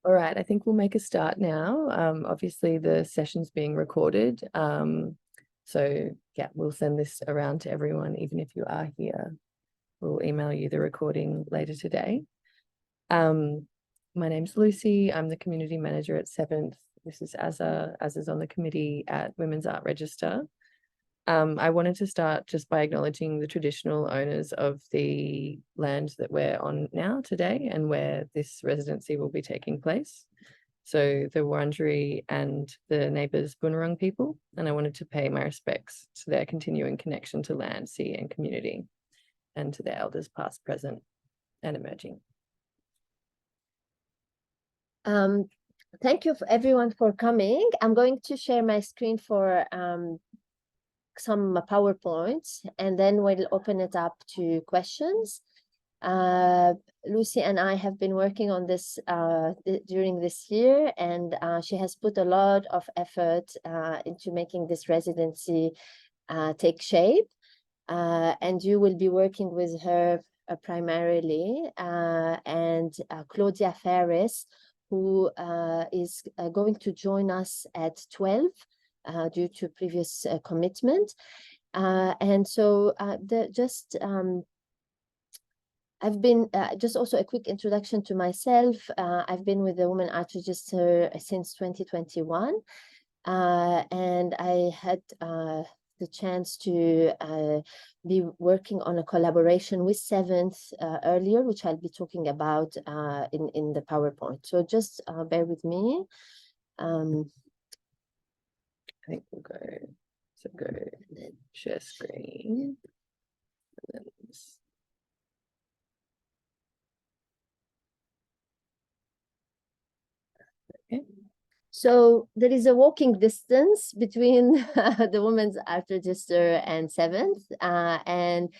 All right, I think we'll make a start now. Obviously the session's being recorded. So yeah, we'll send this around to everyone, even if you are here. We'll email you the recording later today. My name's Lucy. I'm the community manager at 7th. This is Azza. Azza's on the committee at Women's Art Register. I wanted to start just by acknowledging the traditional owners of the land that we're on now today and where this residency will be taking place. So the Wurundjeri and the neighbours Boonwurrung people, and I wanted to pay my respects to their continuing connection to land, sea and community, and to their elders past, present and emerging. Thank you everyone for coming. I'm going to share my screen for some PowerPoints, and then we'll open it up to questions. Lucy and I have been working on this during this year, and she has put a lot of effort into making this residency take shape. And you will be working with her primarily, and Claudia Ferris, who is going to join us at 12 due to previous commitment. And so I've been, just also a quick introduction to myself. I've been with the Women Art Register since 2021. And I had the chance to be working on a collaboration with 7th earlier, which I'll be talking about in the PowerPoint. So just bear with me. I think we'll go share screen. Okay. So there is a walking distance between the Women's Art Register and 7th, and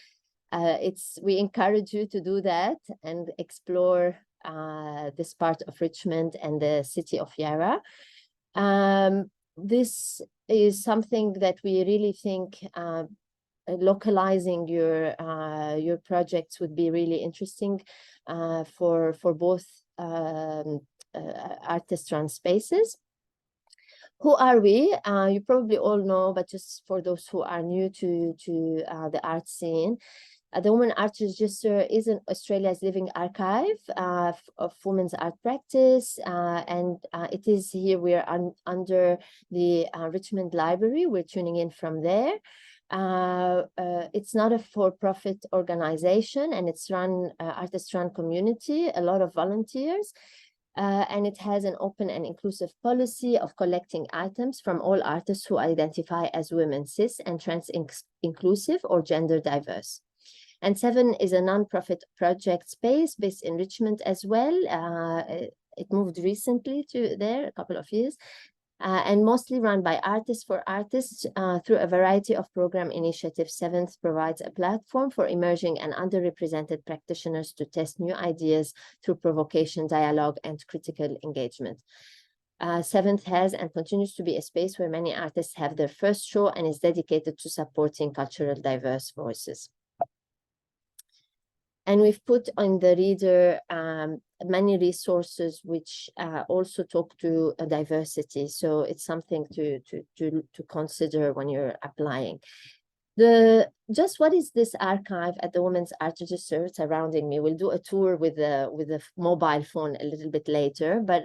we encourage you to do that and explore this part of Richmond and the city of Yarra. This is something that we really think localizing your projects would be really interesting for both artist run spaces. Who are we? You probably all know, but just for those who are new to the art scene, the Women Art Register is Australia's living archive of women's art practice, and it is here. We are under the Richmond Library. We're tuning in from there. It's not a for-profit organization, and it's run artist-run community, a lot of volunteers. And it has an open and inclusive policy of collecting items from all artists who identify as women, cis and trans inclusive or gender diverse. And 7 is a non-profit project space based in Richmond as well. It moved recently to there, a couple of years, and mostly run by artists for artists through a variety of program initiatives. 7th provides a platform for emerging and underrepresented practitioners to test new ideas through provocation, dialogue, and critical engagement. 7th has and continues to be a space where many artists have their first show and is dedicated to supporting cultural diverse voices. And we've put on the reader many resources which also talk to diversity. So it's something to consider when you're applying. Just what is this archive at the Women's Art Register surrounding me? We'll do a tour with the mobile phone a little bit later, but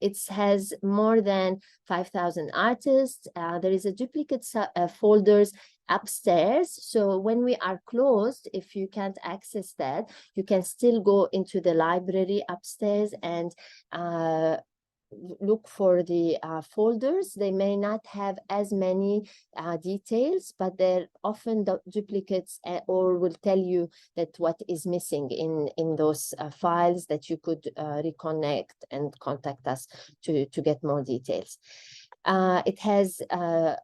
it has more than 5,000 artists. There is a duplicate folders upstairs. So when we are closed, if you can't access that, you can still go into the library upstairs and look for the folders. They may not have as many details, but they're often duplicates or will tell you that what is missing in those files that you could reconnect and contact us to get more details. It has,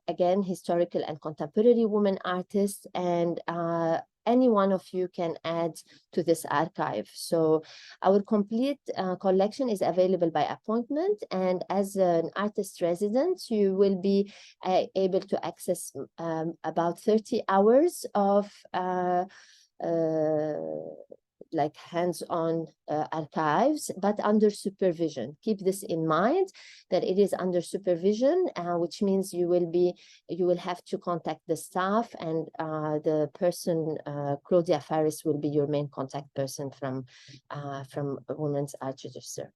again, historical and contemporary women artists, and any one of you can add to this archive. So our complete collection is available by appointment, and as an artist resident, you will be able to access about 30 hours of like hands-on archives, but under supervision. Keep this in mind, that it is under supervision, which means you will have to contact the staff, and the person, Claudia Faris, will be your main contact person from Women's Art Register.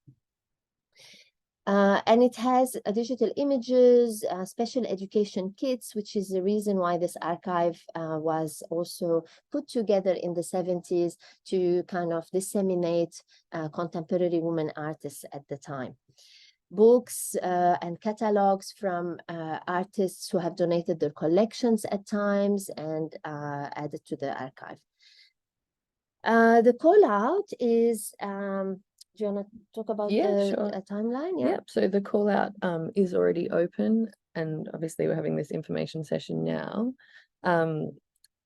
And it has digital images, special education kits, which is the reason why this archive was also put together in the 70s to kind of disseminate contemporary women artists at the time. Books and catalogs from artists who have donated their collections at times and added to the archive. The call out is, do you want to talk about the timeline? Yeah. Yep. So the call out is already open, and obviously we're having this information session now.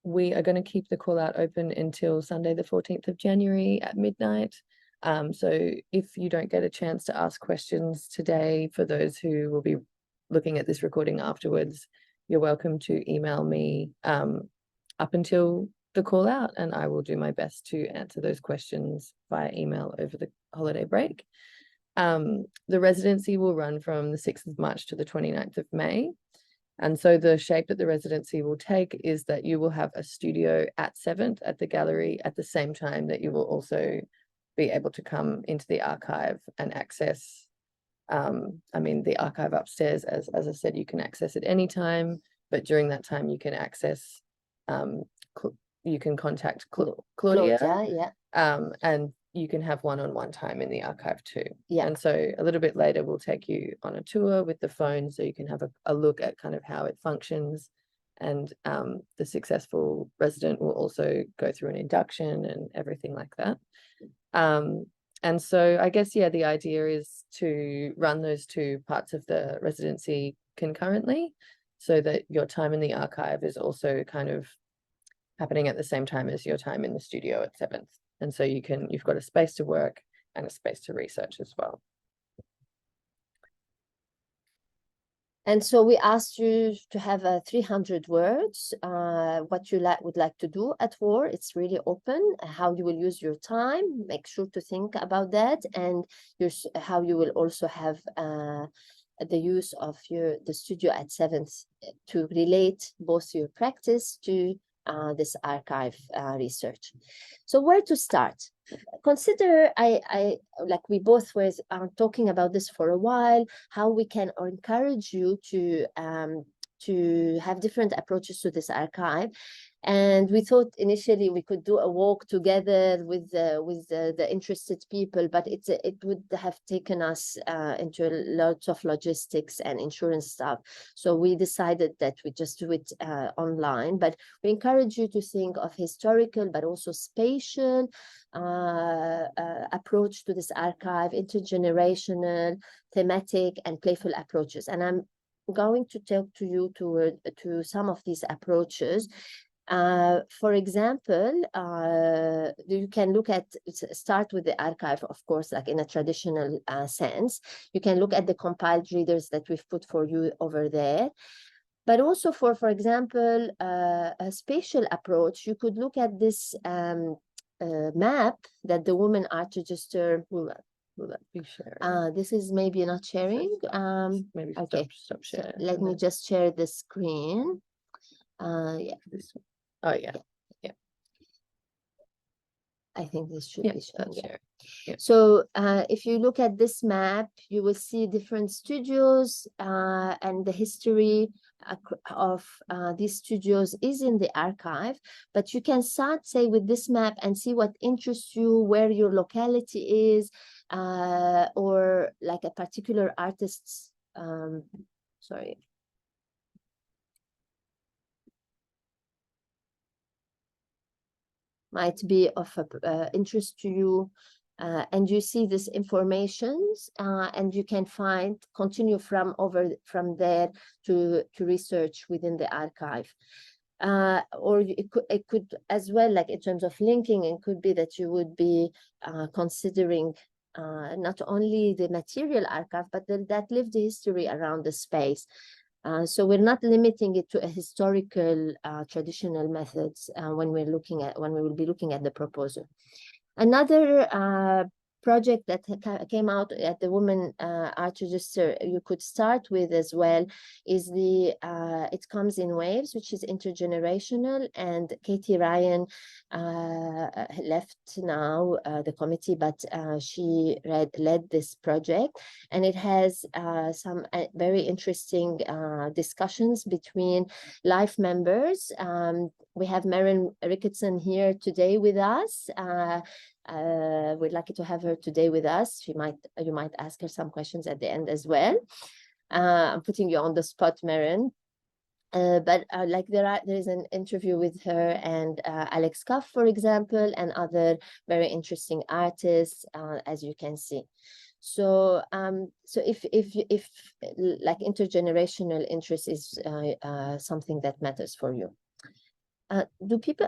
We are going to keep the call out open until Sunday, the 14th of January at midnight. So if you don't get a chance to ask questions today, for those who will be looking at this recording afterwards, you're welcome to email me up until the call out, and I will do my best to answer those questions via email over the holiday break. The residency will run from the 6th of March to the 29th of May. And so the shape that the residency will take is that you will have a studio at 7th at the gallery at the same time that you will also be able to come into the archive and access, the archive upstairs, as I said, you can access at any time, but during that time you can access, you can contact Claudia, and you can have one-on-one time in the archive too. Yeah. And so a little bit later, we'll take you on a tour with the phone so you can have a look at kind of how it functions. And the successful resident will also go through an induction and everything like that. And so I guess, yeah, the idea is to run those two parts of the residency concurrently so that your time in the archive is also kind of happening at the same time as your time in the studio at 7th. And so you've got a space to work and a space to research as well. And so we asked you to have 300 words, what you would like to do at war. It's really open, how you will use your time. Make sure to think about that, and how you will also have the use of the studio at 7th to relate both your practice to this archive research. So where to start? Consider, like we both were talking about this for a while, how we can encourage you to have different approaches to this archive. And we thought initially we could do a walk together with the interested people, but it would have taken us into lots of logistics and insurance stuff. So we decided that we just do it online. But we encourage you to think of historical, but also spatial approach to this archive, intergenerational, thematic, and playful approaches. And I'm going to talk to you to some of these approaches. For example, you can start with the archive, of course, like in a traditional sense. You can look at the compiled readers that we've put for you over there. But also for example, a spatial approach, you could look at this map that the Women Art Register will be sharing. This is maybe not sharing. Maybe okay. Stop sharing. So let me just share the screen. Yeah. This one. Oh yeah. I think this should be shown. Yeah. So if you look at this map, you will see different studios, and the history of these studios is in the archive. But you can start, say, with this map and see what interests you, where your locality is, or like a particular artist's, sorry. Might be of interest to you, and you see this informations, and you can continue from there to research within the archive. Or it could as well, like in terms of linking, it could be that you would be considering not only the material archive, but that lived history around the space. So we're not limiting it to a historical traditional methods when we will be looking at the proposal. Another project that came out at the Women Art Register you could start with as well is the It Comes in Waves, which is intergenerational, and Katie Ryan left now the committee, but she led this project, and it has some very interesting discussions between life members. We have Maren Ricketson here today with us. We're lucky to have her today with us. You might ask her some questions at the end as well. I'm putting you on the spot, Maren. But like there is an interview with her and Alex Cuff, for example, and other very interesting artists, as you can see. So if like intergenerational interest is something that matters for you.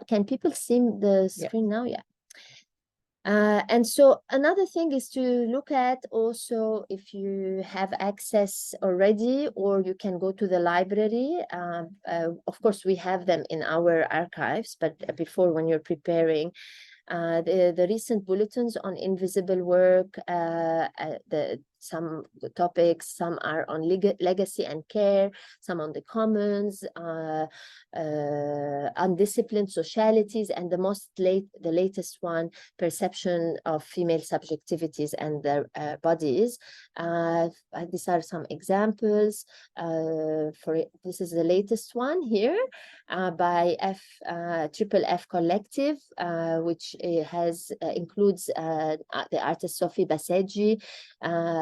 Can people see the screen now? Yeah. And so another thing is to look at also if you have access already, or you can go to the library. Of course, we have them in our archives, but before, when you're preparing, the recent bulletins on invisible work, some topics, some are on legacy and care, some on the commons, undisciplined socialities, and the latest one, perception of female subjectivities and their bodies. These are some examples. This is the latest one here by Triple F Collective, which includes the artist Sophie Bassetti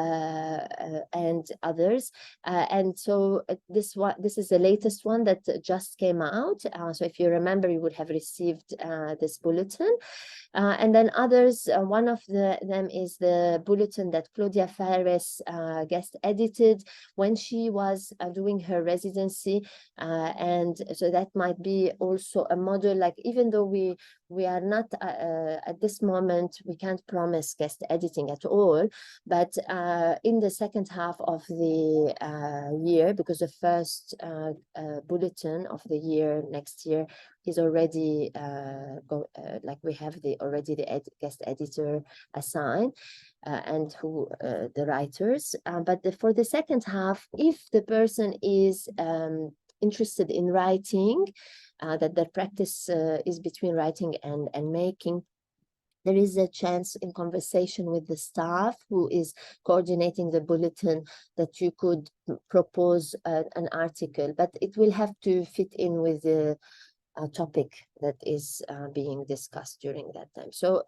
and others. And so this is the latest one that just came out. So if you remember, you would have received this bulletin. And then others, one of them is the bulletin that Claudia Fares guest edited when she was doing her residency. And so that might be also a model, like, even though we are not at this moment, we can't promise guest editing at all, but in the second half of the year, because the first bulletin of the year next year is already like we have already the guest editor assigned and who the writers, but for the second half, if the person is interested in writing, that their practice is between writing and making, there is a chance in conversation with the staff who is coordinating the bulletin that you could propose an article, but it will have to fit in with the topic that is being discussed during that time. So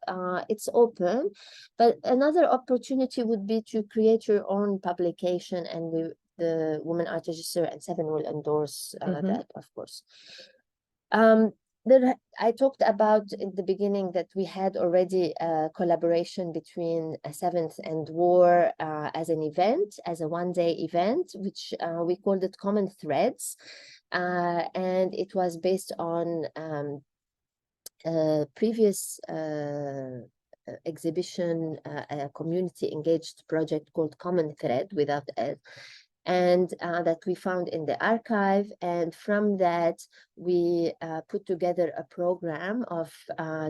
it's open, but another opportunity would be to create your own publication, and the Women Art Register and Seven will endorse that, of course. I talked about in the beginning that we had already a collaboration between Seventh and War as an event, as a one-day event, which we called it Common Threads. And it was based on previous exhibition, a community engaged project called Common Thread without L, and that we found in the archive. And from that, we put together a program of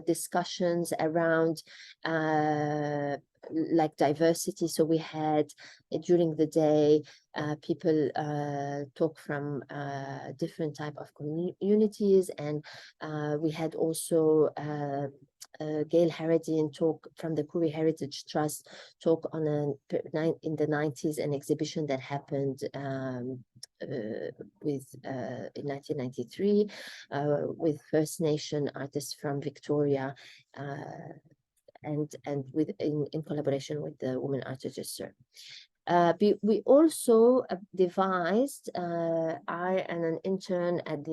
discussions around like diversity. So we had during the day people talk from different type of communities, and we had also Gail Harradine talk from the Kuri Heritage Trust, talk on in the 90s, an exhibition that happened with in 1993 with First Nation artists from Victoria, and in collaboration with the Women Art Register. We also devised, I and an intern at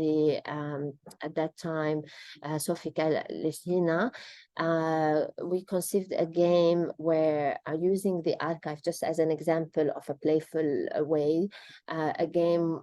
that time, Sofika Lesina, we conceived a game where, using the archive just as an example of a playful way, a game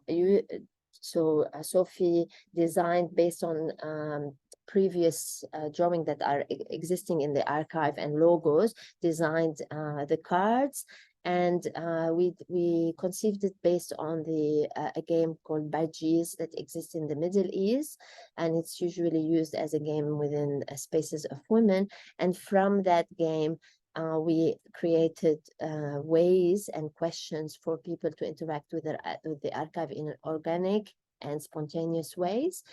Sophie designed based on previous drawing that are existing in the archive and logos, designed the cards, and we conceived it based on a game called Bajis that exists in the Middle East, and it's usually used as a game within spaces of women. And from that game, we created ways and questions for people to interact with the archive in organic and spontaneous ways.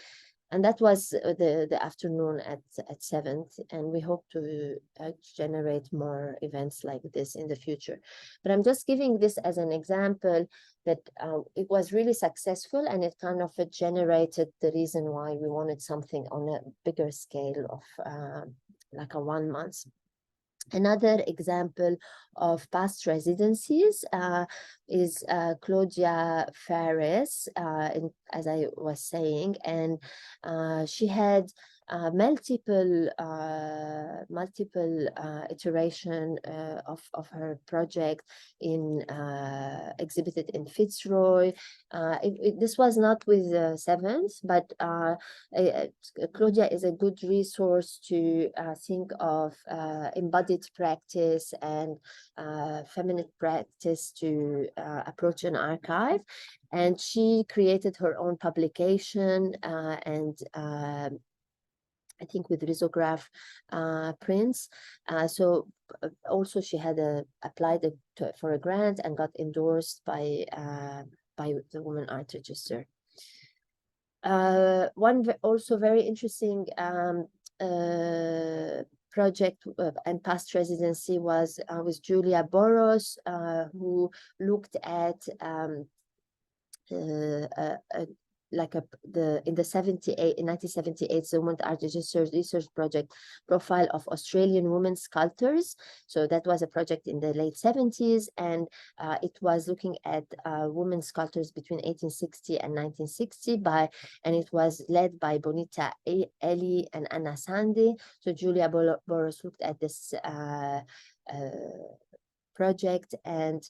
And that was the afternoon at 7, and we hope to generate more events like this in the future. But I'm just giving this as an example that it was really successful, and it kind of generated the reason why we wanted something on a bigger scale of like a 1 month. Another example of past residencies is Claudia Fares, as I was saying, and she had multiple iteration of her project in exhibited in Fitzroy. This was not with Seventh, but Claudia is a good resource to think of embodied practice and feminine practice to approach an archive. And she created her own publication and I think with risograph prints. So also she had applied for a grant and got endorsed by the Women Art Register. One also very interesting project and past residency was with Julia Boros, who looked at like in 1978, the Women Art Research Project profile of Australian women sculptors. So that was a project in the late 70s, and it was looking at women sculptors between 1860 and 1960 and it was led by Bonita Eli and Anna Sande. So Julia Boros looked at this project and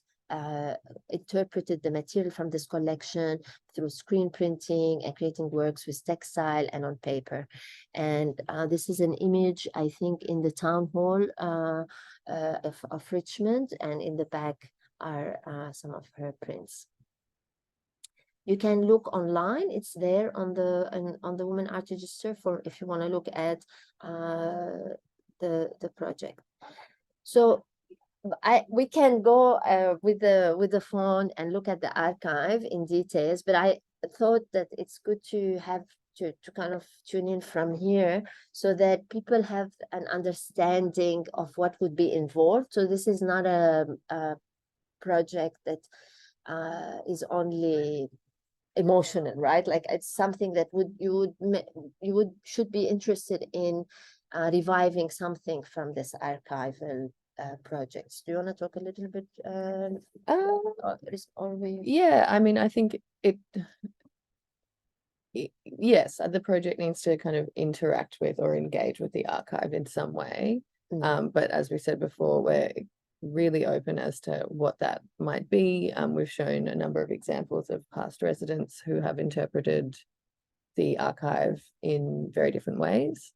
interpreted the material from this collection through screen printing and creating works with textile and on paper. And this is an image, I think, in the town hall of Richmond, and in the back are some of her prints. You can look online; it's there on the Women Art Register for if you want to look at the project. So we can go with the phone and look at the archive in details, but I thought that it's good to have to kind of tune in from here so that people have an understanding of what would be involved. So this is not a project that is only emotional, right? Like it's something that should be interested in reviving something from this archival projects. Do you want to talk a little bit yeah, I mean, I think yes, the project needs to kind of interact with or engage with the archive in some way. But as we said before, we're really open as to what that might be. We've shown a number of examples of past residents who have interpreted the archive in very different ways.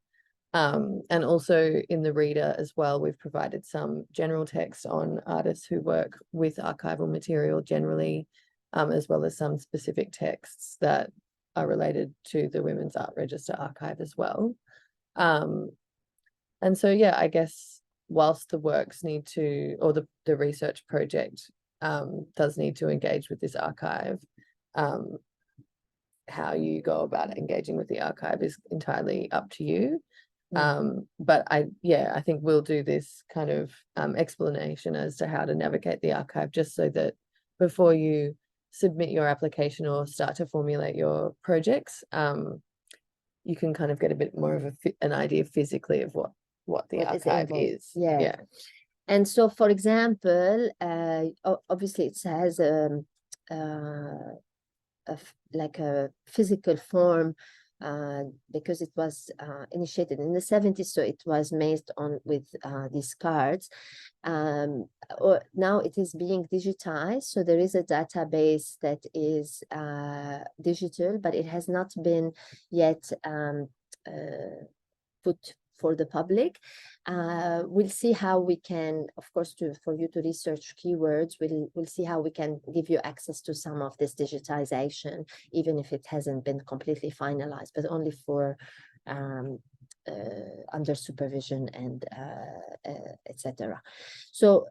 And also in the reader as well, we've provided some general text on artists who work with archival material generally, as well as some specific texts that are related to the Women's Art Register archive as well. And so, yeah, I guess whilst the works need to, or the research project does need to engage with this archive, how you go about engaging with the archive is entirely up to you. But I think we'll do this kind of explanation as to how to navigate the archive, just so that before you submit your application or start to formulate your projects, you can kind of get a bit more of an idea physically of what the archive is. Yeah. And so, for example, obviously it has like a physical form because it was initiated in the 70s, so it was made with these cards. Now it is being digitized, so there is a database that is digital, but it has not been yet put for the public. We'll see how we can, of course, for you to research keywords, we'll see how we can give you access to some of this digitization, even if it hasn't been completely finalized, but only for under supervision and etc. So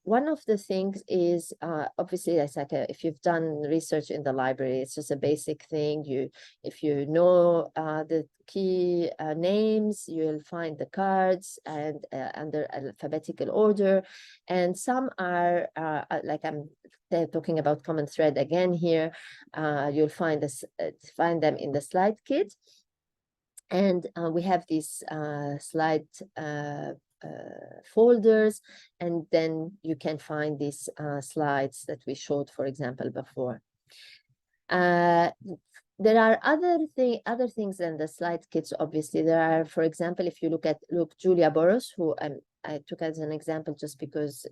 one of the things is obviously, it's like if you've done research in the library, it's just a basic thing. If you know the key names, you'll find the cards and under alphabetical order, and some are like I'm talking about common thread again here. You'll find them in the slide kit. And we have these slide folders, and then you can find these slides that we showed, for example, before. There are other things than the slide kits. Obviously, there are, for example, if you look Julia Boros, who I took as an example just because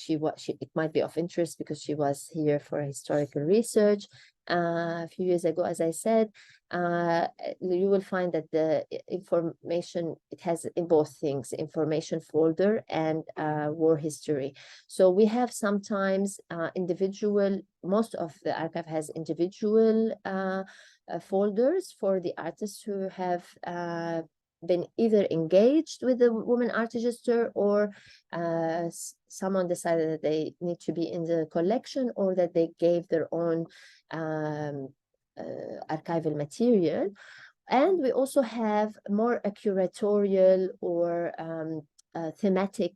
it might be of interest because she was here for historical research a few years ago. As I said, you will find that the information, it has in both things, information folder and war history. So we have sometimes individual, most of the archive has individual folders for the artists who have been either engaged with the Women Art Register, or someone decided that they need to be in the collection, or that they gave their own archival material. And we also have more a curatorial or thematic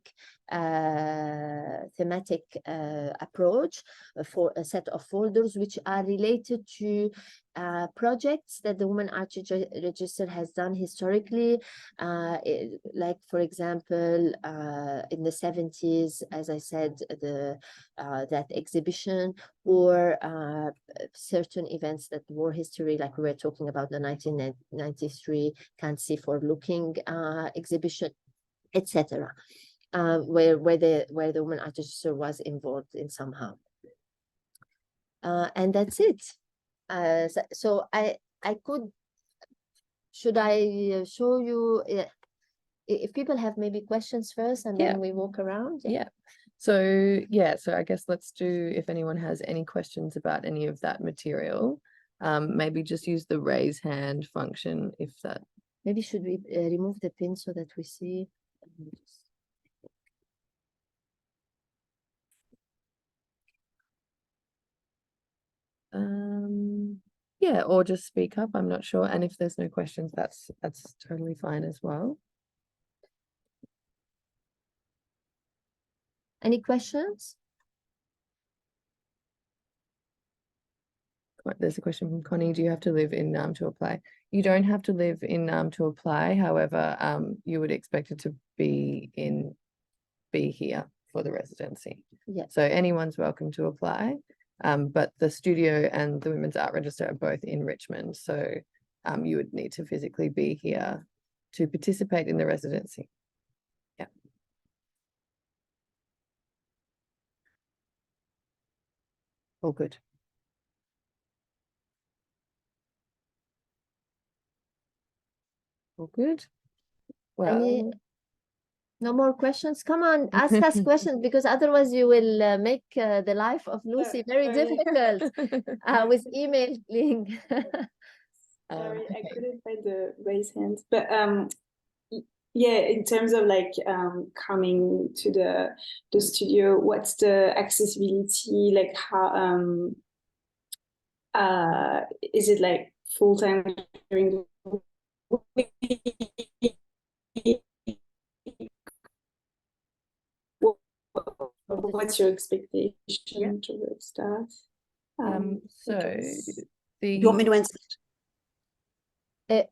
approach for a set of folders which are related to projects that the Women Art Register has done historically, like, for example, in the 70s, as I said, that exhibition, or certain events that war history, like we were talking about the 1993 Can't See for Looking exhibition, etc., where the Women Art Register was involved in somehow. And that's it. So should I show you if people have maybe questions first, and then we walk around? Yeah. So I guess let's do, if anyone has any questions about any of that material, maybe just use the raise hand function if that. Maybe should we remove the pin so that we see? Yeah, or just speak up, I'm not sure. And if there's no questions, that's totally fine as well. Any questions? There's a question from Connie. Do you have to live in Nam to apply? You don't have to live in Nam to apply. However, you would expect it to be here for the residency. Yeah. So anyone's welcome to apply. But the studio and the Women's Art Register are both in Richmond. So you would need to physically be here to participate in the residency. Yeah. All good. All good. Well, no more questions? Come on, ask us questions, because otherwise you will make the life of Lucy very difficult with emailing. Sorry, I couldn't find the raise hands, but yeah, in terms of like coming to the studio, what's the accessibility, like how is it like full-time during the week? What's your expectation towards that? So you want me to answer?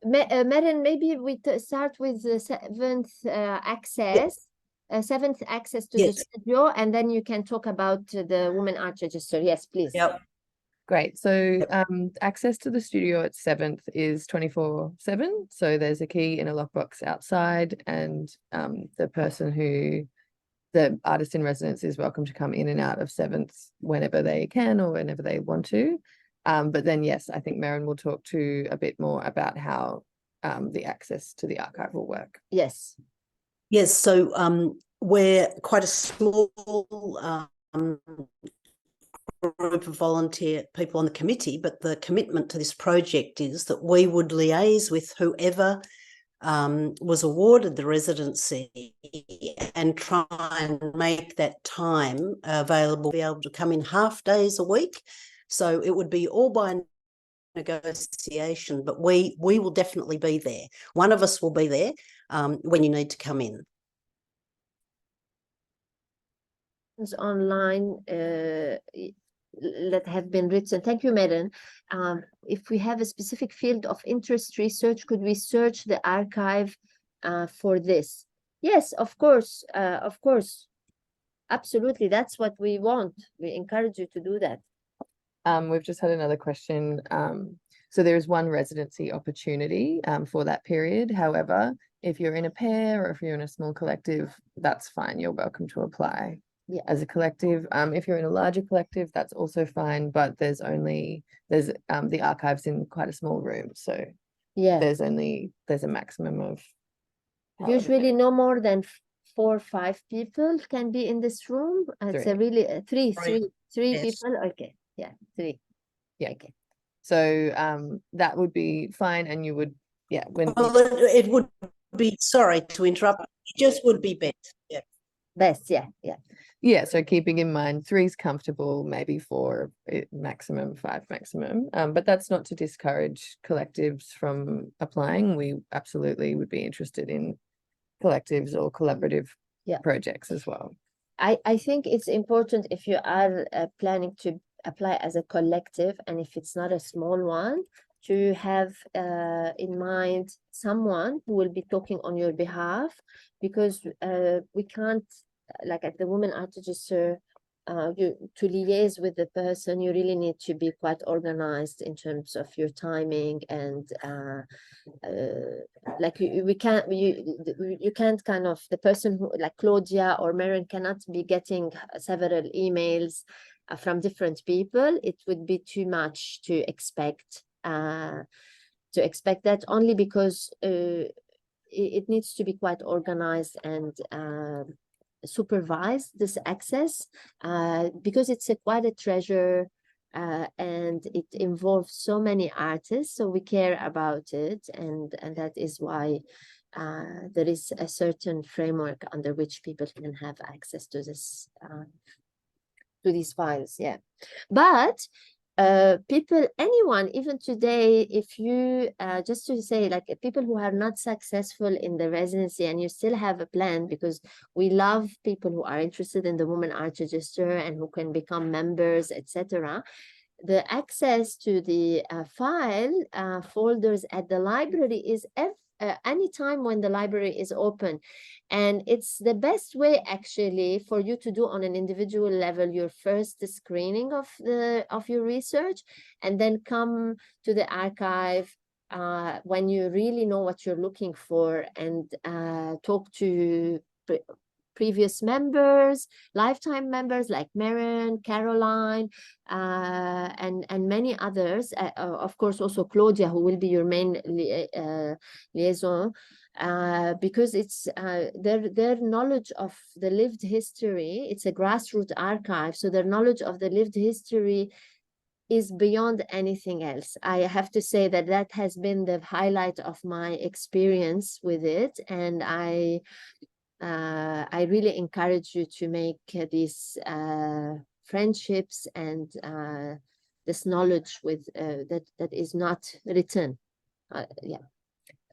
Maren, maybe we start with the seventh access. Seventh access to the studio, and then you can talk about the Women Art Register. Yes, please. Yep. Great. So access to the studio at 7th is 24/7. So there's a key in a lockbox outside, and the artist in residence is welcome to come in and out of 7th whenever they can or whenever they want to. But then, yes, I think Maren will talk to a bit more about how the access to the archival work. Yes. Yes, so we're quite a small group of volunteer people on the committee, but the commitment to this project is that we would liaise with whoever was awarded the residency and try and make that time available, be able to come in half days a week. So it would be all by negotiation, but we will definitely be there. One of us will be there when you need to come in. Online that have been written. Thank you, Maren. If we have a specific field of interest research, could we search the archive for this? Yes, of course, absolutely. That's what we want. We encourage you to do that. We've just had another question. So there is one residency opportunity for that period. However, if you're in a pair or if you're in a small collective, that's fine. You're welcome to apply. Yeah. As a collective. If you're in a larger collective, that's also fine, but there's the archives in quite a small room, so yeah, there's a maximum of usually no more than 4 or 5 people can be in this room. It's a really three Yes. people. Okay, yeah, 3. Yeah. Okay. So that would be fine, and you would when well, it would be, sorry to interrupt, it just would be best. Yeah. Best, yeah. So keeping in mind 3 is comfortable, maybe 4 maximum, 5 maximum, but that's not to discourage collectives from applying. We absolutely would be interested in collectives or collaborative projects as well. I think it's important if you are planning to apply as a collective, and if it's not a small one, to have in mind someone who will be talking on your behalf, because we can't, like at the Women Art Register, to liaise with the person, you really need to be quite organized in terms of your timing, and like you can't kind of, the person who, like Claudia or Maren, cannot be getting several emails from different people. It would be too much to expect that, only because it needs to be quite organized and supervise this access, because it's quite a treasure, and it involves so many artists, so we care about it, and that is why there is a certain framework under which people can have access to this to these files. But people, anyone, even today, if you just to say, like, people who are not successful in the residency and you still have a plan, because we love people who are interested in the Women Art Register and who can become members, etc. The access to the file folders at the library is anytime when the library is open, and it's the best way actually for you to do on an individual level your first screening of your research, and then come to the archive when you really know what you're looking for, and talk to previous members, lifetime members like Maren, Caroline, and many others. Of course, also Claudia, who will be your main liaison, because it's their knowledge of the lived history. It's a grassroots archive, so their knowledge of the lived history is beyond anything else. I have to say that has been the highlight of my experience with it, and I really encourage you to make these friendships and this knowledge with that is not written.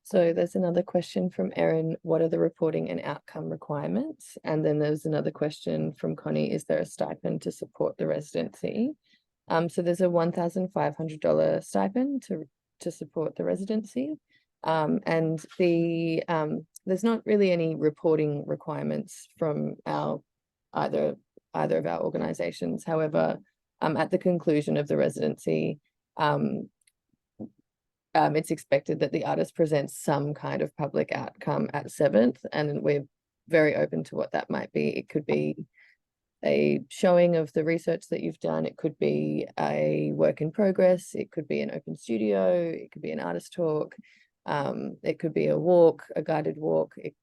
So there's another question from Erin. What are the reporting and outcome requirements? And then there's another question from Connie. Is there a stipend to support the residency? So there's a $1,500 stipend to support the residency. And there's not really any reporting requirements from either of our organizations. However, at the conclusion of the residency, it's expected that the artist presents some kind of public outcome at 7th, and we're very open to what that might be. It could be a showing of the research that you've done. It could be a work in progress. It could be an open studio. It could be an artist talk. It could be a walk, a guided walk. It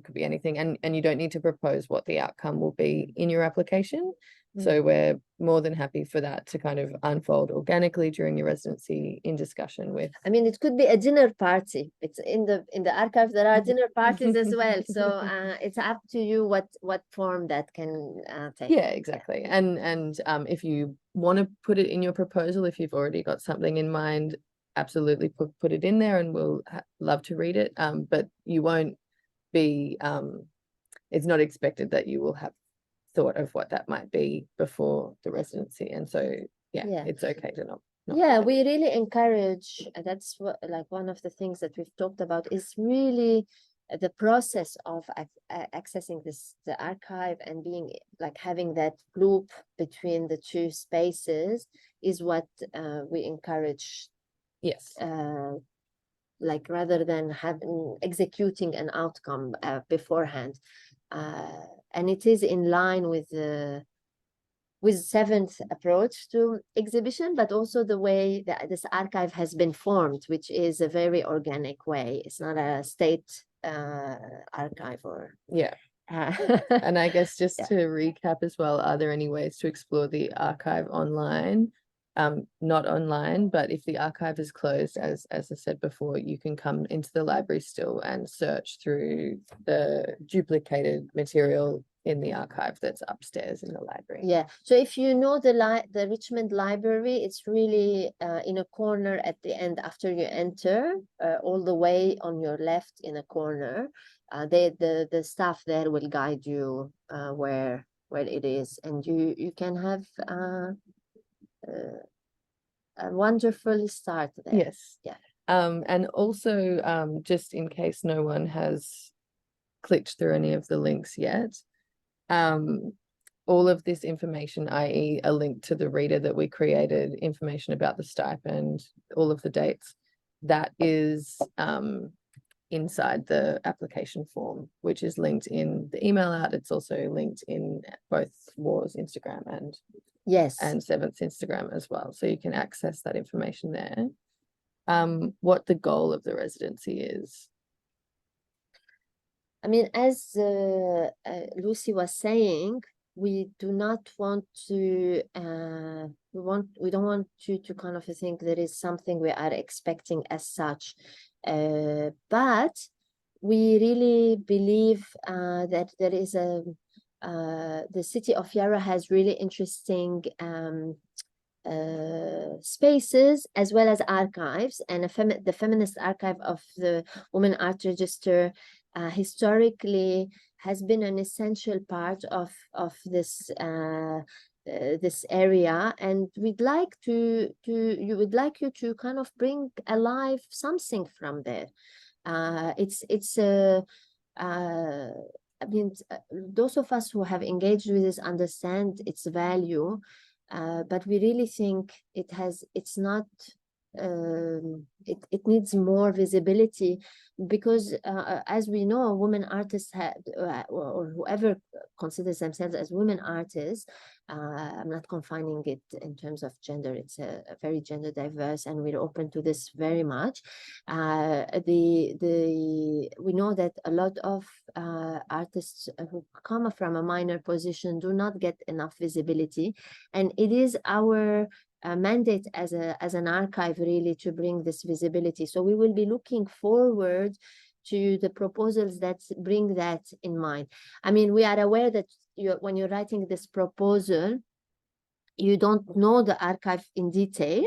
could be anything, and you don't need to propose what the outcome will be in your application. So we're more than happy for that to kind of unfold organically during your residency in discussion with. I mean, it could be a dinner party. It's in the archive. There are dinner parties as well. So it's up to you what form that can take. Yeah, exactly. And if you want to put it in your proposal, if you've already got something in mind, absolutely put it in there, and we'll love to read it. But you won't be. It's not expected that you will have thought of what that might be before the residency, and so yeah. It's okay to not Yeah, we really encourage, that's what, like, one of the things that we've talked about is really the process of accessing the archive and being like having that loop between the two spaces is what we encourage. Yes. Like rather than executing an outcome beforehand. And it is in line with the seventh approach to exhibition, but also the way that this archive has been formed, which is a very organic way. It's not a state archive or and I guess just to recap as well, are there any ways to explore the archive online? Not online, but if the archive is closed, as I said before, you can come into the library still and search through the duplicated material in the archive that's upstairs in the library. Yeah, so if you know the Richmond Library, it's really in a corner at the end after you enter, all the way on your left in a corner. The staff there will guide you where it is, and you can have a wonderful start there. Yes. Yeah. And also, just in case no one has clicked through any of the links yet, all of this information, i.e. a link to the reader that we created, information about the stipend, all of the dates, that is inside the application form, which is linked in the email out. It's also linked in both WAR's Instagram and Seventh's Instagram as well. So you can access that information there. What the goal of the residency is. I mean, as Lucy was saying, we do not want to, we don't want you to kind of think there is something we are expecting as such. But we really believe that there is the city of Yarra has really interesting spaces as well as archives, and the feminist archive of the Women Art Register historically has been an essential part of this this area, and we'd like you to kind of bring alive something from there. I mean, those of us who have engaged with this understand its value, but we really think it needs more visibility, because as we know, women artists or whoever considers themselves as women artists, I'm not confining it in terms of gender, it's a very gender diverse, and we're open to this very much. We know that a lot of artists who come from a minor position do not get enough visibility, and it is our mandate as an archive really to bring this visibility. So we will be looking forward to the proposals that bring that in mind. I mean, we are aware that when you're writing this proposal, you don't know the archive in detail,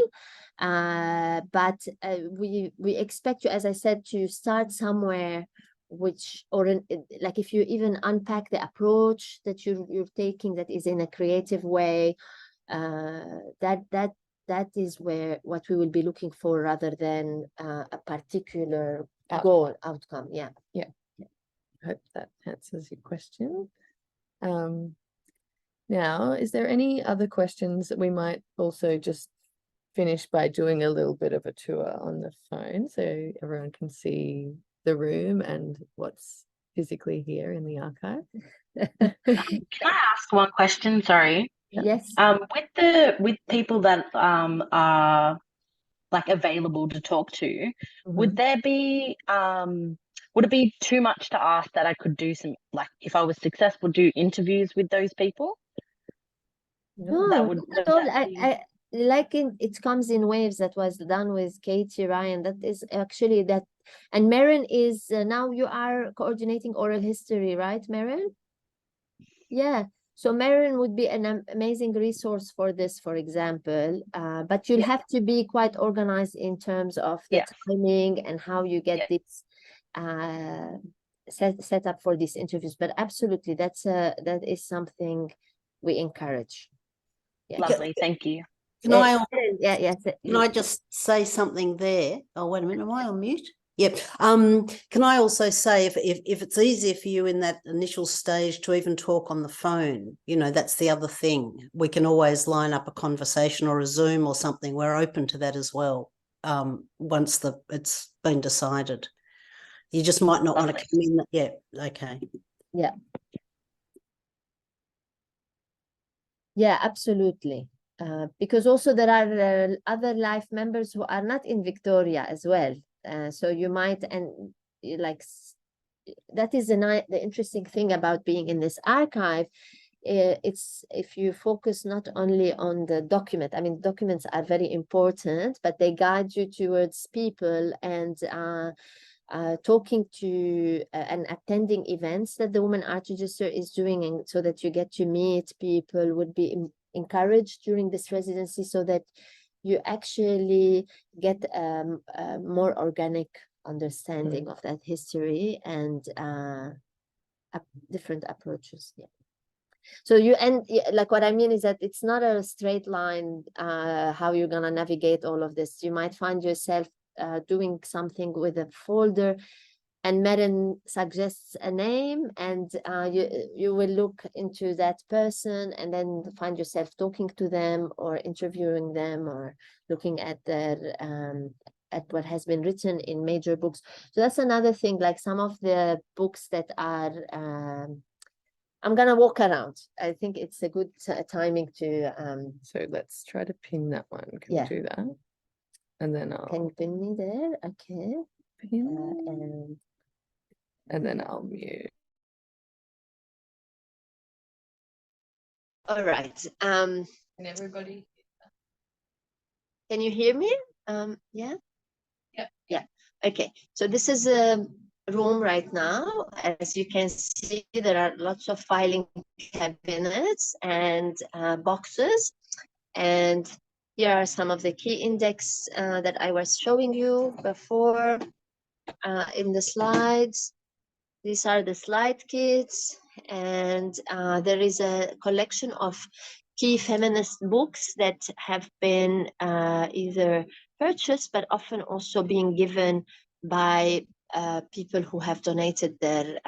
but we expect you, as I said, to start somewhere, like if you even unpack the approach that you're taking that is in a creative way, that is what we will be looking for, rather than a particular outcome. Yeah. I hope that answers your question. Now, is there any other questions that we might also just finish by doing a little bit of a tour on the phone so everyone can see the room and what's physically here in the archive? Can I ask one question? Sorry. Yes. With people that are like available to talk to. Mhm. Would there be would it be too much to ask that I could do some, like, if I was successful, do interviews with those people? No, That would not at all. that be- I like it comes in waves. That was done with Katie Ryan. That is actually that. And Marin is now you are coordinating oral history, right, Marin? Yeah. So Marin would be an amazing resource for this, for example. But you'll Yeah. have to be quite organized in terms of the Yeah. timing and how you get Yeah. this set up for these interviews. But absolutely, that is something we encourage. Yeah. Lovely, thank you. Can I Yeah. Can I just say something there? Oh, wait a minute. Am I on mute? Yep. Can I also say if it's easier for you in that initial stage to even talk on the phone, you know, that's the other thing. We can always line up a conversation or a Zoom or something. We're open to that as well. Once it's been decided. You just might not want to come in. Yeah. Okay. Yeah. Yeah, absolutely. Because also there are other life members who are not in Victoria as well. So you might, and like, that is the interesting thing about being in this archive. It's if you focus not only on the document, I mean, documents are very important, but they guide you towards people and talking to and attending events that the Women Art Register is doing, and so that you get to meet people would be encouraged during this residency, so that you actually get a more organic understanding of that history and different approaches. Yeah. So like what I mean is that it's not a straight line how you're gonna navigate all of this. You might find yourself doing something with a folder, and Marin suggests a name, and you will look into that person and then find yourself talking to them or interviewing them or looking at their at what has been written in major books. So that's another thing, like some of the books that are I'm gonna walk around. I think it's a good timing to So let's try to pin that one. Can Yeah. we do that? And then I'll can you pin me there? Okay. pin, and then I'll mute. All right. Can everybody? Can you hear me? Yeah. Yeah. Okay. So this is a room right now. As you can see, there are lots of filing cabinets and boxes. And here are some of the key index that I was showing you before in the slides. These are the slide kits, and there is a collection of key feminist books that have been either purchased, but often also being given by people who have donated their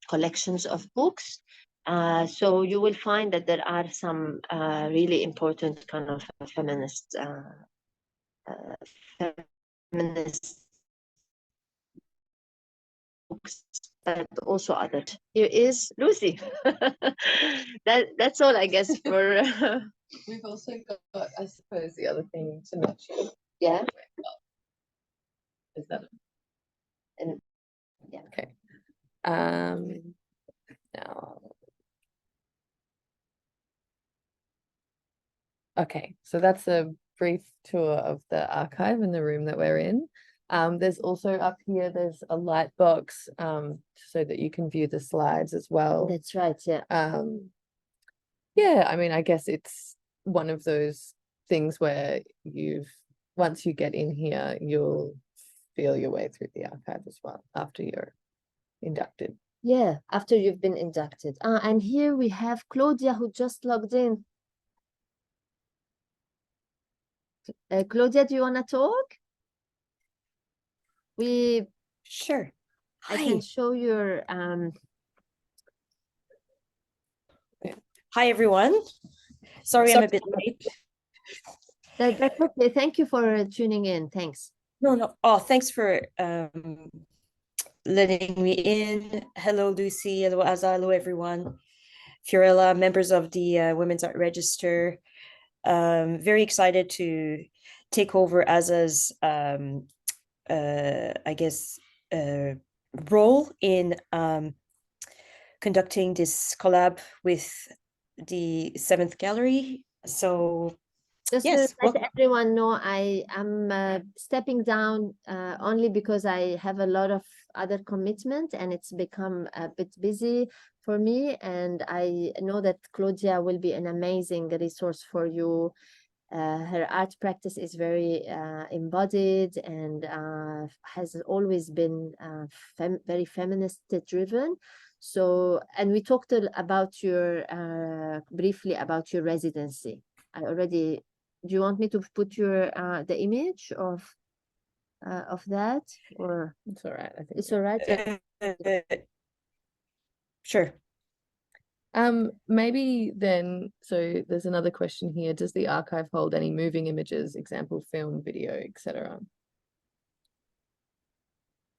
collections of books. So you will find that there are some really important kind of feminist books, but also other. Here is Lucy. That's all, I guess. For We've also got, I suppose, the other thing to mention. yeah. Is that And yeah. okay? Now. Okay, so that's a brief tour of the archive in the room that we're in. There's also up here, there's a light box so that you can view the slides as well. That's right, yeah. Yeah, I mean, I guess it's one of those things where once you get in here, you'll feel your way through the archive as well after you're inducted. Yeah, after you've been inducted. And here we have Claudia, who just logged in. Claudia, do you want to talk? Sure. I can show your Hi everyone. Sorry, I'm a bit late. that's okay. Thank you for tuning in. Thanks. No. Oh, thanks for letting me in. Hello, Lucy. Hello, Azza. Hello, everyone. Fiorella, members of the Women's Art Register. Very excited to take over Aza's I guess role in conducting this collab with the 7th Gallery. So Just yes, to let welcome. everyone know, I am stepping down only because I have a lot of other commitment and it's become a bit busy for me. And I know that Claudia will be an amazing resource for you. Her art practice is very embodied and has always been very feminist driven. So, and we talked about your briefly about your residency. I already. Do you want me to put your the image of that, or It's all right. I think it's all right? Yeah. Sure. maybe then, so there's another question here. Does the archive hold any moving images, example, film, video, etc.?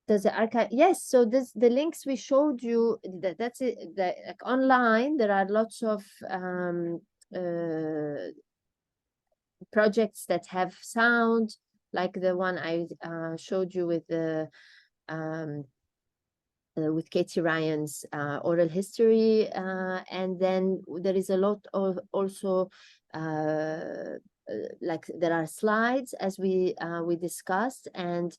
Does the archive? Yes. So the links we showed you, that's it. Like online, there are lots of projects that have sound, like the one I showed you with the with Katie Ryan's oral history, and then there is a lot of also like there are slides as we discussed, and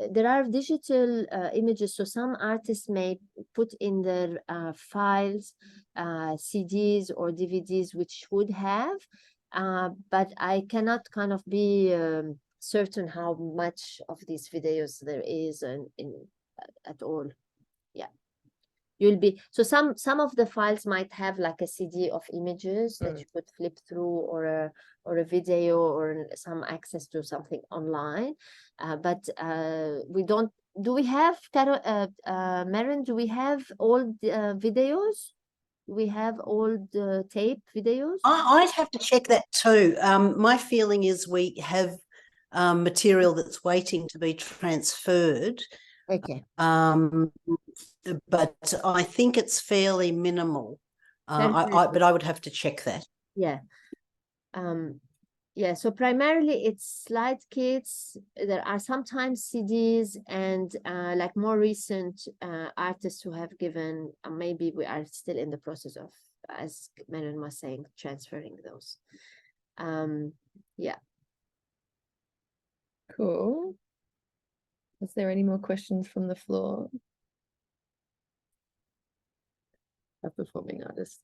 there are digital images. So some artists may put in their files CDs or DVDs which would have, but I cannot kind of be certain how much of these videos there is in at all. Yeah, you'll be, so some of the files might have like a CD of images that you could flip through, or a video, or some access to something online, but we don't. Do we have Maren, do we have all the videos? We have all the tape videos? I'd have to check that too. My feeling is we have material that's waiting to be transferred. Okay. But I think it's fairly minimal. But I would have to check that. Yeah. Yeah, so primarily it's slide kits. There are sometimes CDs and like more recent artists who have given, maybe we are still in the process of, as Menon was saying, transferring those. Yeah. Cool. Is there any more questions from the floor?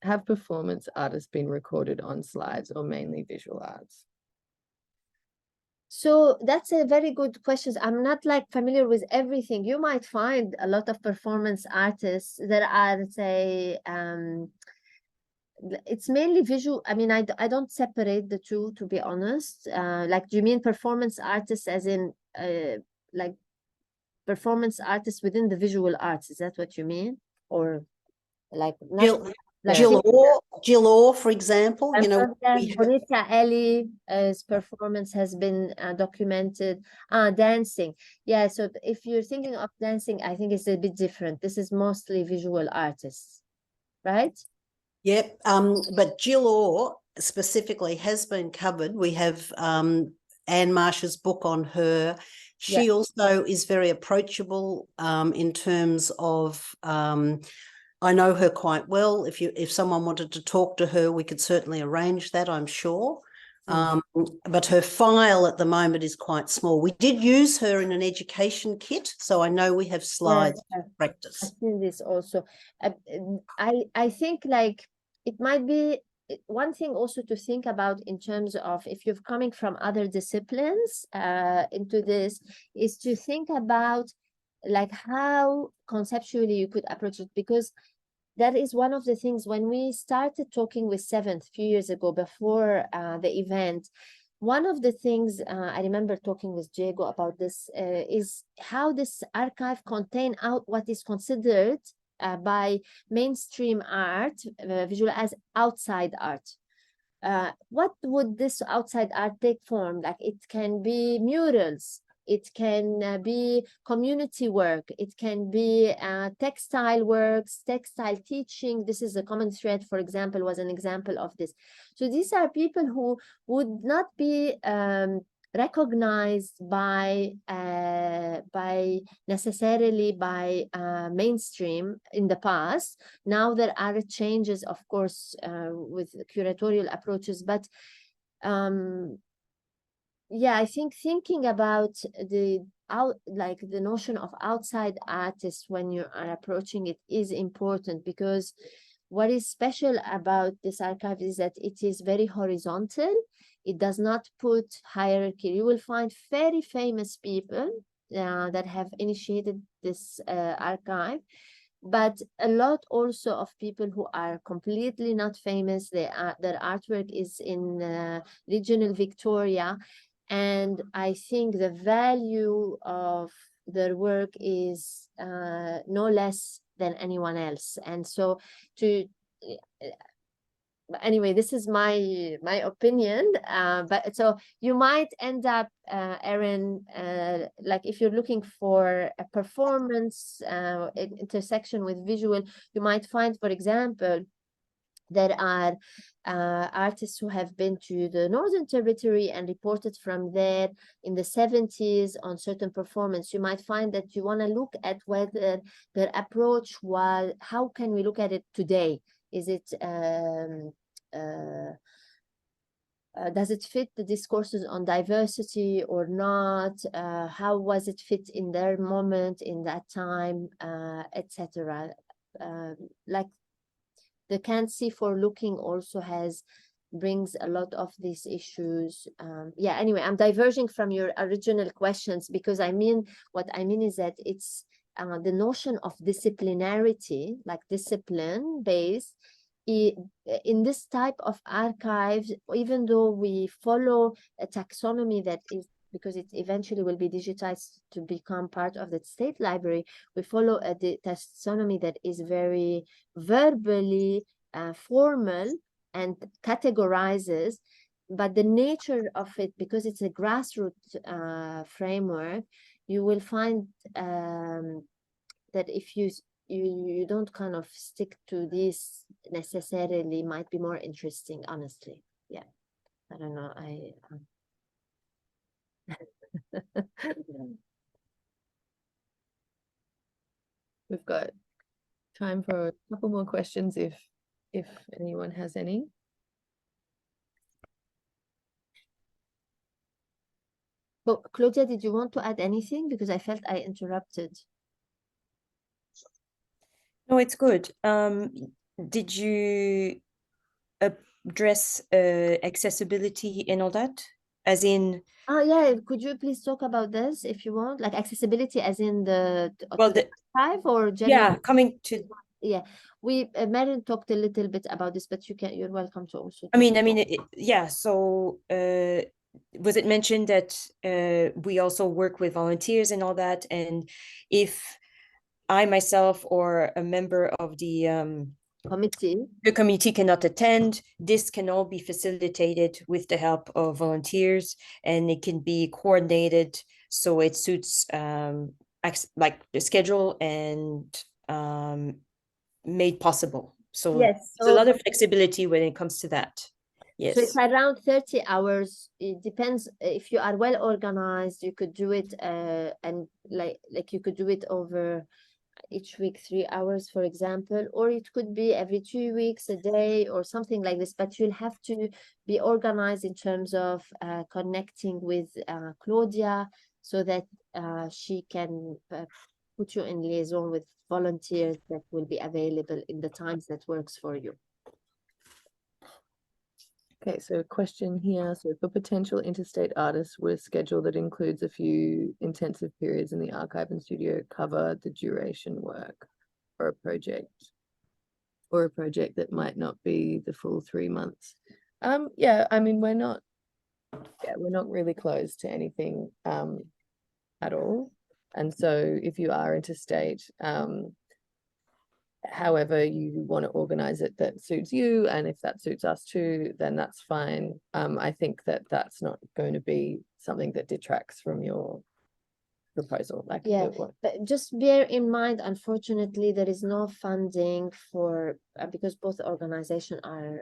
Have performance artists been recorded on slides or mainly visual arts? So that's a very good question. I'm not like familiar with everything. You might find a lot of performance artists that are, say, it's mainly visual. I mean, I don't separate the two, to be honest. Like, do you mean performance artists as in like performance artists within the visual arts? Is that what you mean? Or like Jill Orr, for example, you know, Bonita Eli's performance has been documented. Dancing, yeah. So if you're thinking of dancing, I think it's a bit different. This is mostly visual artists, right? Yep. But Jill Orr specifically has been covered. We have Anne Marsh's book on her. She also is very approachable in terms of. I know her quite well. If someone wanted to talk to her, we could certainly arrange that, I'm sure. But her file at the moment is quite small. We did use her in an education kit, so I know we have slides to practice. I've seen this also. I think like it might be one thing also to think about in terms of if you're coming from other disciplines into this, is to think about like how conceptually you could approach it, because that is one of the things when we started talking with Seventh a few years ago before the event. One of the things I remember talking with Diego about this is how this archive contain out what is considered by mainstream art, visual, as outside art. What would this outside art take form? Like, it can be murals, it can be community work, it can be textile works, textile teaching. This is a common thread, for example, was an example of this. So these are people who would not be recognized by necessarily by mainstream in the past. Now there are changes, of course, with curatorial approaches, but yeah, I think thinking about the notion of outside artists when you are approaching it is important, because what is special about this archive is that it is very horizontal. It does not put hierarchy. You will find very famous people that have initiated this archive, but a lot also of people who are completely not famous. Their artwork is in regional Victoria, and I think the value of their work is no less than anyone else. And so anyway, this is my opinion, but so you might end up, Erin, like if you're looking for a performance intersection with visual, you might find, for example, there are artists who have been to the Northern Territory and reported from there in the 70s on certain performance. You might find that you want to look at whether their approach was, how can we look at it today? Is it does it fit the discourses on diversity or not? How was it fit in their moment, in that time, etc. Like the Cancy for Looking also brings a lot of these issues. Yeah, anyway, I'm diverging from your original questions, because what I mean is that it's the notion of disciplinarity, like discipline based, in this type of archives, even though we follow a taxonomy that is, because it eventually will be digitized to become part of the state library, we follow a taxonomy that is very verbally formal and categorizes, but the nature of it, because it's a grassroots framework, you will find that if you don't kind of stick to this necessarily, might be more interesting, honestly. Yeah, I don't know. We've got time for a couple more questions if anyone has any. But Claudia, did you want to add anything? Because I felt I interrupted. No, it's good. Did you address accessibility and all that? As in, oh yeah, could you please talk about this if you want, like accessibility as in the archive or general? Yeah, coming to, yeah, we Marin talked a little bit about this, but you're welcome to also I mean yeah, so was it mentioned that we also work with volunteers and all that, and if I myself or a member of the committee cannot attend, this can all be facilitated with the help of volunteers, and it can be coordinated so it suits like the schedule and made possible. So yes, there's a lot of flexibility when it comes to that. Yes. So it's around 30 hours. It depends. If you are well organized, you could do it and like you could do it over each week 3 hours, for example, or it could be every 2 weeks, a day or something like this, but you'll have to be organized in terms of connecting with Claudia, so that she can put you in liaison with volunteers that will be available in the times that works for you. Okay, so a question here. So for potential interstate artists, would a schedule that includes a few intensive periods in the archive and studio cover the duration work for a project, or a project that might not be the full 3 months? Yeah, I mean, we're not really closed to anything at all. And so if you are interstate, however you want to organize it that suits you, and if that suits us too, then that's fine. I think that that's not going to be something that detracts from your proposal. Like, Yeah, but just bear in mind, unfortunately, there is no funding for because both organizations are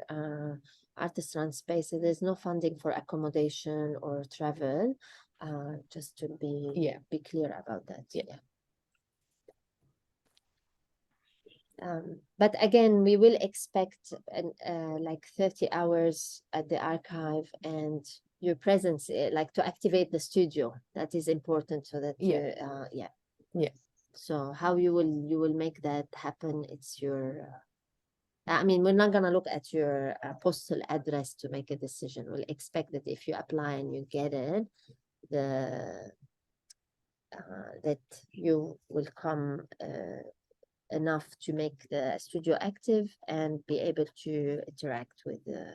artist run spaces. There's no funding for accommodation or travel. Just to be clear about that. Yeah. But again, we will expect like 30 hours at the archive and your presence, like to activate the studio. That is important so that So how you will make that happen, it's your I mean, we're not gonna look at your postal address to make a decision. We'll expect that if you apply and you get it, that you will come enough to make the studio active and be able to interact with the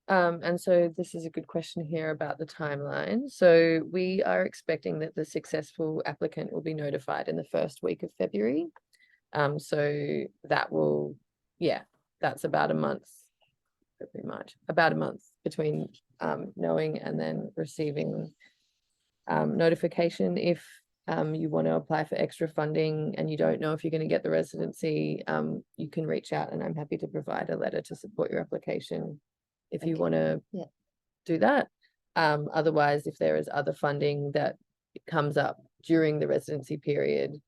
archive. And so this is a good question here about the timeline. So we are expecting that the successful applicant will be notified in the first week of February. So that will, that's about a month, pretty much about a month between knowing and then receiving notification. If you want to apply for extra funding and you don't know if you're going to get the residency, you can reach out and I'm happy to provide a letter to support your application if you want to do that. Otherwise, if there is other funding that comes up during the residency period,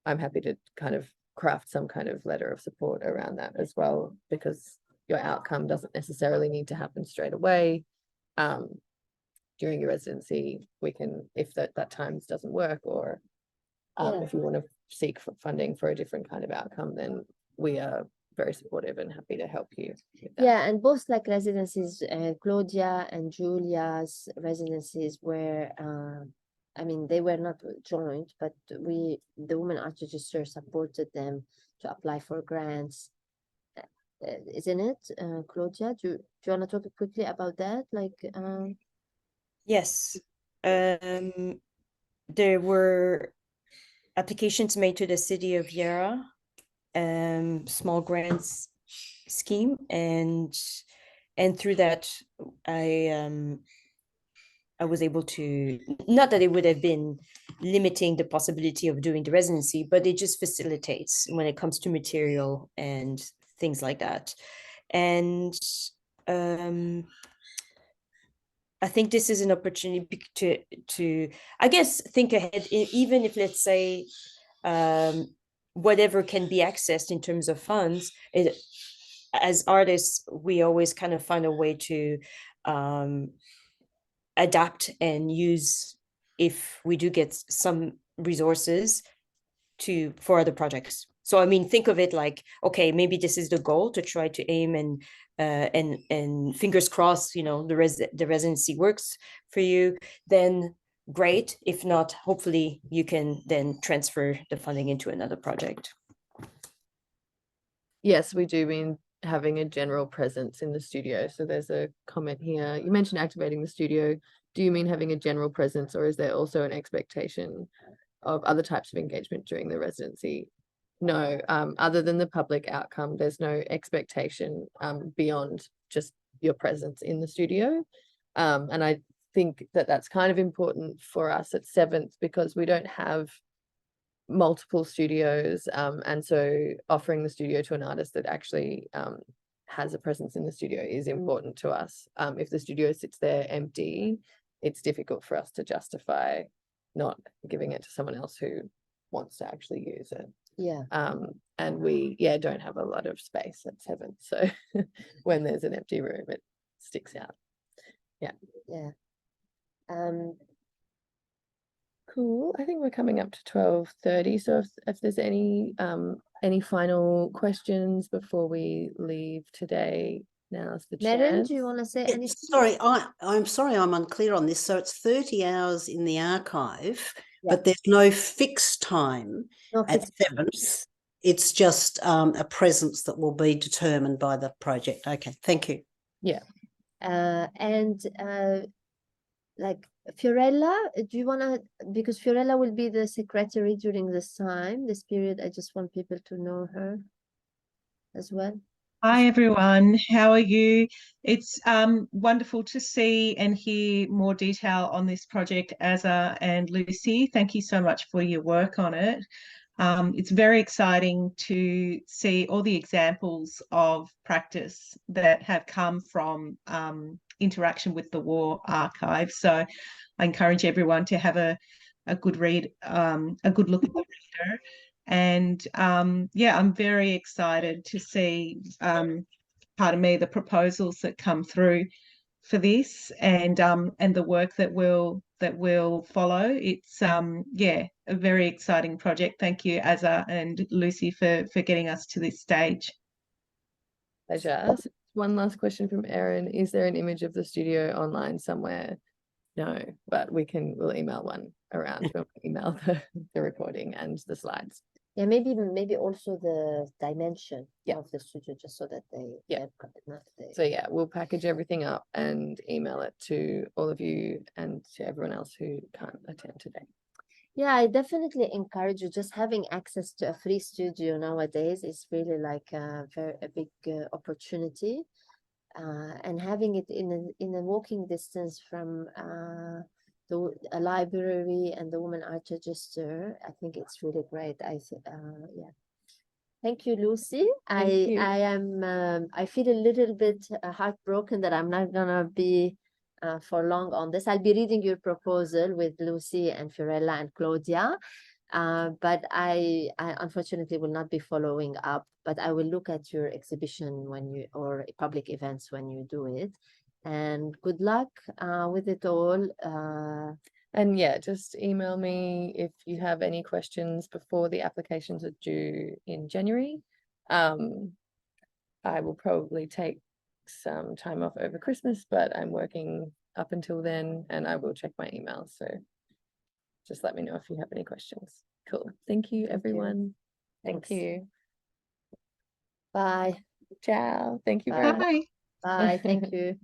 I'm happy to kind of craft some kind of letter of support around that as well, because your outcome doesn't necessarily need to happen straight away. During your residency, we can, if that times doesn't work, or if you want to seek funding for a different kind of outcome, then we are very supportive and happy to help you with that. Yeah, and both like residencies, Claudia and Julia's residencies were, I mean, they were not joint, but the Women Art Register supported them to apply for grants. Isn't it, Claudia? Do you want to talk quickly about that? Like, Yes. There were applications made to the city of Yara, small grants scheme, and through that I was able to, not that it would have been limiting the possibility of doing the residency, but it just facilitates when it comes to material and things like that. And I think this is an opportunity to I guess think ahead, even if, let's say, whatever can be accessed in terms of funds, as artists, we always kind of find a way to adapt and use, if we do get some resources, for other projects. So I mean, think of it like, okay, maybe this is the goal, to try to aim and fingers crossed, you know, the residency works for you, then great. If not, hopefully you can then transfer the funding into another project. Yes, we do mean having a general presence in the studio. So there's a comment here. You mentioned activating the studio. Do you mean having a general presence, or is there also an expectation of other types of engagement during the residency? No, other than the public outcome, there's no expectation beyond just your presence in the studio. And I think that that's kind of important for us at Seventh, because we don't have multiple studios, and so offering the studio to an artist that actually has a presence in the studio is important to us. If the studio sits there empty, it's difficult for us to justify not giving it to someone else who wants to actually use it. And we don't have a lot of space at Seventh, so when there's an empty room, it sticks out. Cool. I think we're coming up to 12:30. So if there's any final questions before we leave today, now's the Maren, chance. do you want to say anything? Sorry, I'm sorry, I'm unclear on this. So it's 30 hours in the archive, but there's no fixed time at Seventh. It's just a presence that will be determined by the project. Okay, thank you. Like Fiorella, do you want to, because Fiorella will be the secretary during this period, I just want people to know her as well. Hi everyone, how are you? It's wonderful to see and hear more detail on this project, Azza and Lucy. Thank you so much for your work on it. It's very exciting to see all the examples of practice that have come from interaction with the War Archive. So I encourage everyone to have a good read, a good look at the reader. And yeah, I'm very excited to see, pardon me, the proposals that come through for this, and the work that will follow. It's yeah, a very exciting project. Thank you, Azza and Lucy, for getting us to this stage. Pleasure. So one last question from Erin. Is there an image of the studio online somewhere? No, but we'll email one around. We'll email the recording and the slides. Yeah, maybe also the dimension Yeah. of the studio, just so that they Yeah. they've got enough. So yeah, we'll package everything up and email it to all of you and to everyone else who can't attend today. Yeah, I definitely encourage you. Just having access to a free studio nowadays is really like a big opportunity, and having it in a walking distance from a library and the Women Art Register, I think it's really great. Yeah. Thank you, Lucy. Thank you. I feel a little bit heartbroken that I'm not gonna be for long on this. I'll be reading your proposal with Lucy and Fiorella and Claudia, but I unfortunately will not be following up. But I will look at your exhibition or public events when you do it. And good luck with it all. And yeah, just email me if you have any questions before the applications are due in January. I will probably take some time off over Christmas, but I'm working up until then, and I will check my emails. So just let me know if you have any questions. Cool. Thank you, everyone. Thank Thanks. you. Bye. Ciao. Thank you Bye. very much. Bye. Bye. Thank you.